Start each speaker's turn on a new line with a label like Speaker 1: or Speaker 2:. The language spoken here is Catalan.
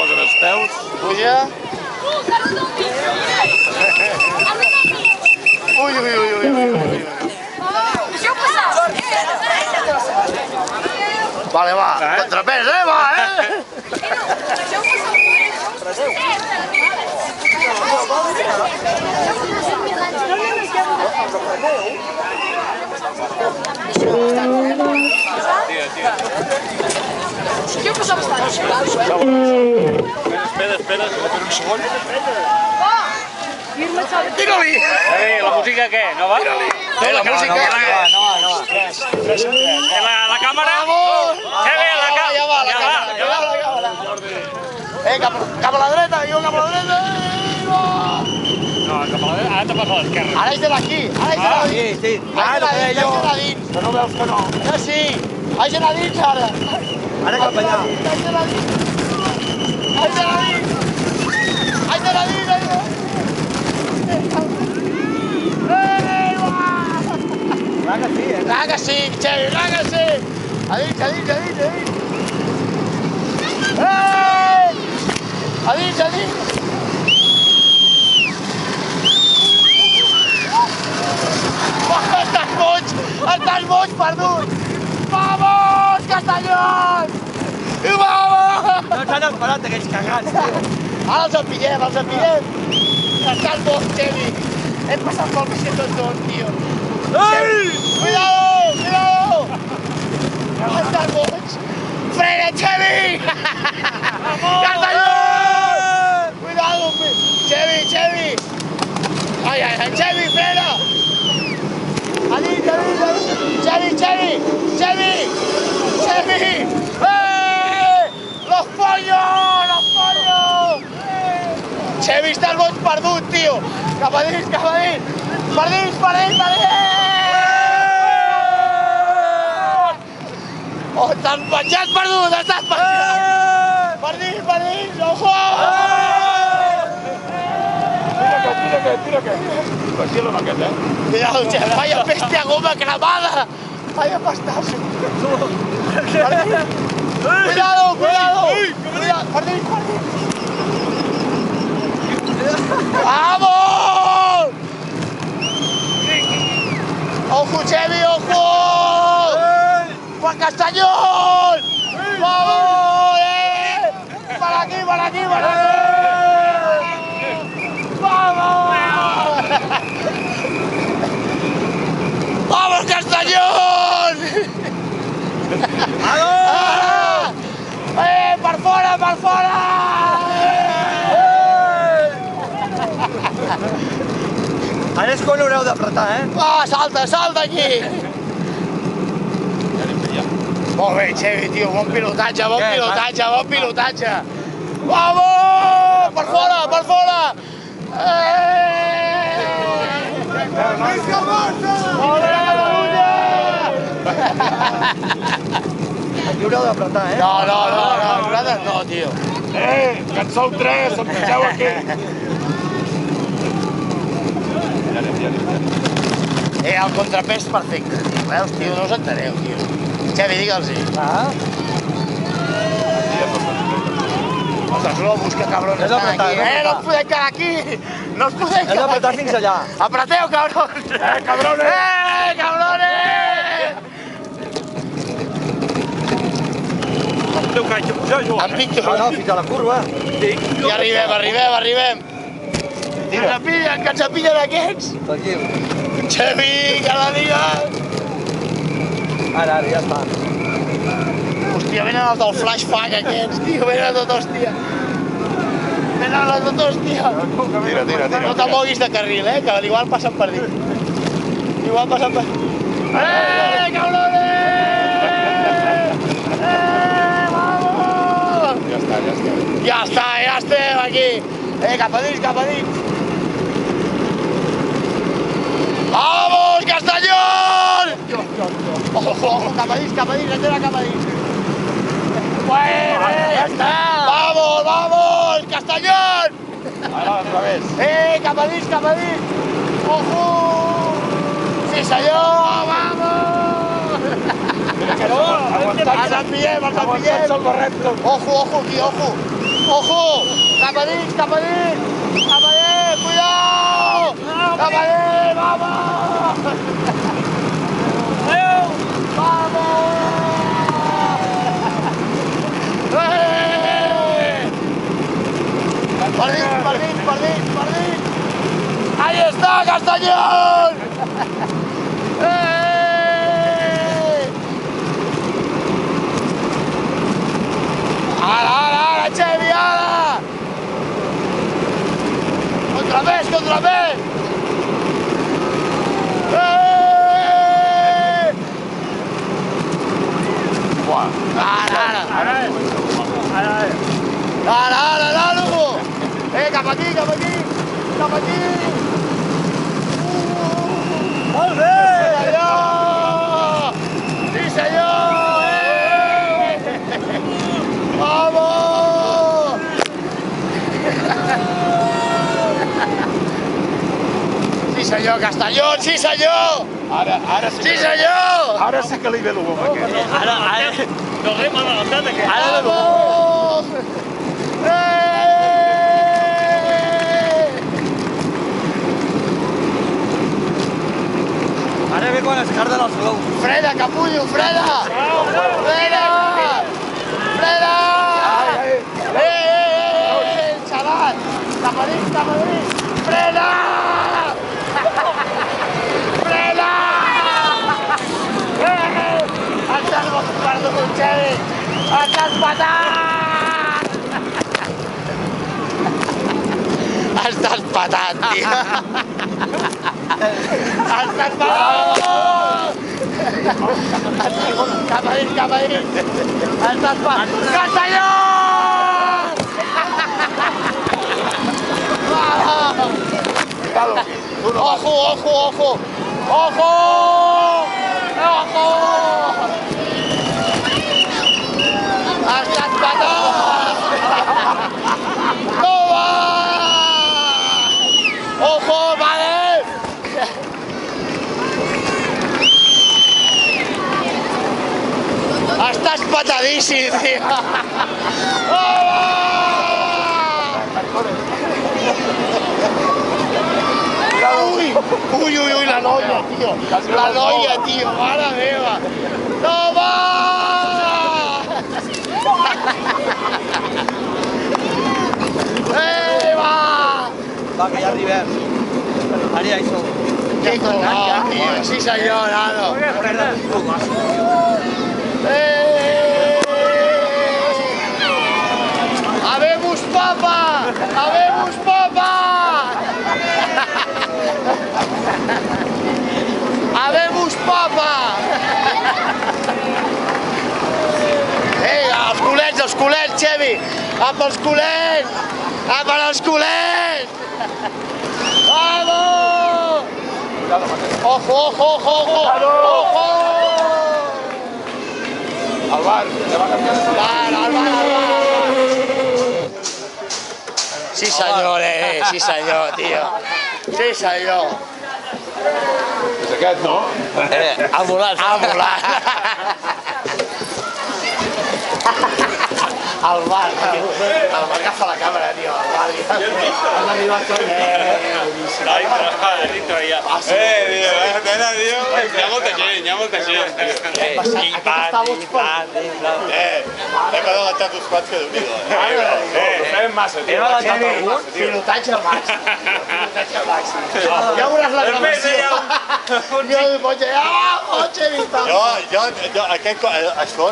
Speaker 1: posen els peus.
Speaker 2: Puja. Ui, ui, ui, ui, ui.
Speaker 3: Deixeu passar!
Speaker 2: Vale, va. Contrapès, va,
Speaker 3: Deixeu passar bastant.
Speaker 1: Espera, espera un segon.
Speaker 2: Tira-li!
Speaker 1: La música què? No va?
Speaker 2: La música...
Speaker 1: La càmera?
Speaker 2: Vamos!
Speaker 1: Xavi, la càmera!
Speaker 2: Ja va, la càmera. Cap a la dreta, jo cap a la dreta.
Speaker 1: No, cap a la dreta, ara te'n vas a l'esquerra.
Speaker 2: Ara és de d'aquí, ara és de dins.
Speaker 4: Sí.
Speaker 2: Ara és de dins.
Speaker 4: Que no veus que no.
Speaker 2: Ara sí. Ara és de dins, ara.
Speaker 4: Ara cap allà.
Speaker 2: Ara és de dins. Ara és de dins. Ara és de dins.
Speaker 4: Clar que sí,
Speaker 2: Clar que sí, Xavi, clar que sí. A dins, a dins, a dins, a dins. A dins, a dins. Estàs boig, perdut! Vamos, Castellón! I vamos!
Speaker 4: No s'han esperat aquells cagats, tio.
Speaker 2: Ara els empillem, els empillem! Estàs boig, Xavi! Hem passat pel vici tots dos, tio!
Speaker 4: Ei!
Speaker 2: Cuidado, cuidado! Estàs boig! Frena, Xavi! Castellón! Cuidado, Xavi, Xavi! Ai, ai, ai, Xavi, frena! A dins, a dins, a dins! Xavi, Xavi! Xavi! Xavi! Los pollos! Los pollos! Xavi, estàs boig perdut, tio! Cap a dins, cap a dins! Per dins, per dins, per dins! Oh, estàs penjat perdut, estàs penjat! Per dins, ojo!
Speaker 1: Tira aquest. Vacila amb aquest,
Speaker 2: Cuidado, Xavi, vaya peste a goma cremada! Vaya pastazo! Cuidado, cuidado! Per dins, per dins! ¡Vamos! ¡Ojo, Xavi, ojo! ¡Juan Castellón! ¡Vamos! ¡Para aquí, para aquí, para aquí! ¡Vamos! ¡Vamos, Castellón! ¡Ah! ¡Per fora, per fora!
Speaker 4: Ara és quan haureu d'apretar,
Speaker 2: Va, salta, salta aquí! Molt bé, Xavi, tio, bon pilotatge, bon pilotatge, bon pilotatge! Vamos! Per fora, per fora! Visca Barça! Molt bé, Catalunya!
Speaker 4: Aquí haureu d'apretar,
Speaker 2: No, nosaltres no, tio.
Speaker 1: Que en sou tres, em pitjeu aquí.
Speaker 2: El contrapès perfecte, tio. Veus, tio, no us enteneu, tio. Xavi, digue'ls-hi. Els globus, que cabrons
Speaker 4: Hem
Speaker 2: estan
Speaker 4: d'apretar,
Speaker 2: aquí.
Speaker 4: hem d'apretar.
Speaker 2: No us podem quedar aquí! No us podem
Speaker 4: Hem
Speaker 2: quedar
Speaker 4: d'apretar
Speaker 2: aquí!
Speaker 4: fins allà.
Speaker 2: Apreteu, cabrons!
Speaker 1: Cabrones!
Speaker 2: Cabrones!
Speaker 1: Teu que haig de pujar jo.
Speaker 2: En Víctor.
Speaker 4: No, fins a la curva.
Speaker 2: I arribem. Que ens apillen aquests!
Speaker 4: Tranquil.
Speaker 2: Xavi, que la liga!
Speaker 4: Ara, ja està.
Speaker 2: Hòstia, venen els del Flash Fang aquests, tio, venen a tot hòstia. Venen a tot hòstia.
Speaker 1: Tira.
Speaker 2: No te moguis de carril, que igual passen per dins. Igual passen per... cabrones! Vamos! Ja estem aquí. Cap a dins. Vamos, Castellón! Ojo, cap a dins, entera cap a dins. Bueno, ja està! Vamos, Castellón!
Speaker 1: Ara, al revés.
Speaker 2: Cap a dins! Ojo! Sí, senyor, vamos!
Speaker 1: Aguantant-se
Speaker 2: Els empillem!
Speaker 1: el barret tot.
Speaker 2: Ojo, aquí, ojo! Ojo! Cap a dins, cap a dins! Cap a dins, cuidao! Cap a dins, vamos! Vamos! Per dins, per dins, per dins, per dins! Ahí està, Castellón! Ara, Xevi, ara! Contrapès! Ara, Lugo! Cap aquí! Molt bé! Sí, senyor! Vamos! Sí, senyor, Castellón, sí, senyor!
Speaker 1: Ara sí.
Speaker 2: Sí, senyor!
Speaker 1: Ara sí que li ve el bo amb aquest. Ara. No rem adelantat aquest.
Speaker 2: Vamos!
Speaker 4: Ara ve quan es carden els glous.
Speaker 2: Freda, capullo, freda! Freda! Xaval! Cap a dins! Freda! Estàs perdut, Xevi! Estàs patat! Estàs patat, tio! Estàs patat! Cap a dins! Estàs patat! Castelló! Ojo! Estàs patat! Toma! Ojo, vale! Estàs patadíssim, tio! Uy, la noia, tio! La noia, tio! Mare meva! Toma!
Speaker 4: Va, que ja arribem. Ara ja hi som.
Speaker 2: Que colgado, tio! Sí, senyor, nano! ¡Habemos papa! Els culets, Xevi! Apa els culets! Vamos! Ojo!
Speaker 1: El bar, ja va canviar.
Speaker 2: Al bar! Sí senyor, tio! Sí senyor!
Speaker 1: És aquest, no?
Speaker 4: Ha volat.
Speaker 2: Al bar, agafa la càmera, tio, al bar. Han arribat tots.
Speaker 1: Dintre ja. Nena, tio, hi ha molta gent.
Speaker 2: Hem adelantat uns quants que Déu-n'hi-do.
Speaker 1: Fem massa, tio.
Speaker 2: Pilotatge màxim. Ja veuràs la gravació. Jo, Xevi,
Speaker 5: Jo, aquest, això,